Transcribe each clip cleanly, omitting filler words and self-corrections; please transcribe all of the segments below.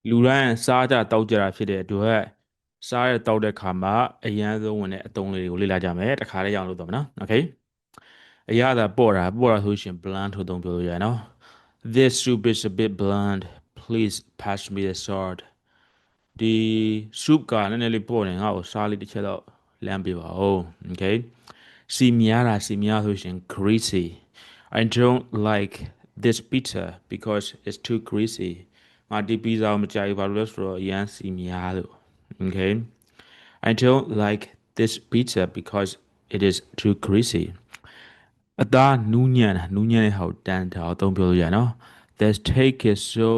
လူတိုင်းစားကြတောက်ကြတာဖြစ်တဲ့အတွက်စားရတောက်တဲ့ခါမှာအရန်ဆုံးဝင်တဲ့အတုံးလေးတွေကိုလေ့လာကြမယ်တခါလေးရအောင်လုပ်တော့မယ်နော် okay အရသာပေါ့တာဆိုရှင် bland ထို့သုံးပြောလို့ရတယ်နော် This soup is a bit bland please pass me the salt ဒီ soup ကနည်းနည်းလေးပေါ့နေငါ့ကိုစားလေးတစ်ချက်တော့လမ်းပေးပါဦး okay စီများဆိုရှင် greasy I don't like this pizza because it's too greasy ငါဒီ pizza ကိုမကြိုက်ဘူးဘာလို့လဲဆိုတော့အရန်စီများလို့ okay I don't like this pizza because it is too greasy အသားနူးညံ့တဲ့ဟာကိုတန်တာအသုံးပြောလို့ရနော် The steak is so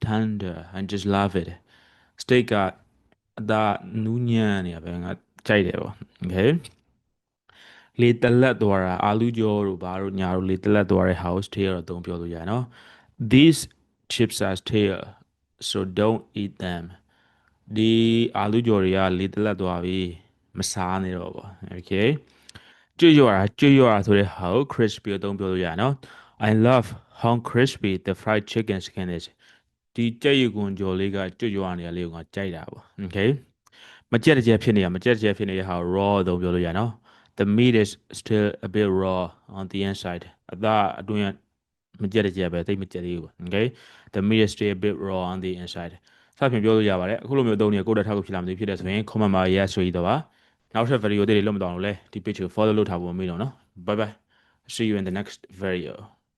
tender I just love it steak ကအသားနူးညံ့နေရပဲငါကြိုက်တယ်ပေါ့ okay လေတလက်သွားတာအာလူကြောတို့ဘာတို့ညာတို့လေတလက်သွားတဲ့ house tail တော့အသုံးပြောလို့ရနော် These chips are stale so don't eat them ဒီအာလူကြောတွေကလေတလက်သွားပြီမစားနေတော့ပါ okay ကျွတ်ရွာဆိုတဲ့ဟာကို crispy အသုံးပြောလို့ရနော် I love how crispy the fried chicken skin is ဒီကြက်ရည်ကွန်ကြော်လေးကကျွတ်ရွာနေရလေးကိုငါကြိုက်တာပေါ့ okay မကြက်တကြက်ဖြစ်နေတဲ့ဟာကို raw အသုံးပြောလို့ရနော် The meat is still a bit raw on the inside အသားအတွင်းမကြက်ပဲတိတ်မကြက်သေးဘူးပေါ့ okay The meat is still a bit raw on the inside စသဖြင့်ပြောလို့ရပါတယ်အခုလိုမျိုးအသုံးတွေကိုကိုယ်တက်ထောက်ကိုဖြစ်လာမသိဖြစ်တဲ့ဆိုရင် comment မှာ yes ဆိုပြီးတော့ပါနောက်ထပ် video တွေလုံးမတော်လို့လဲဒီ page ကို follow လုပ်ထားဖို့မမေ့တော့နော် bye bye see you in the next video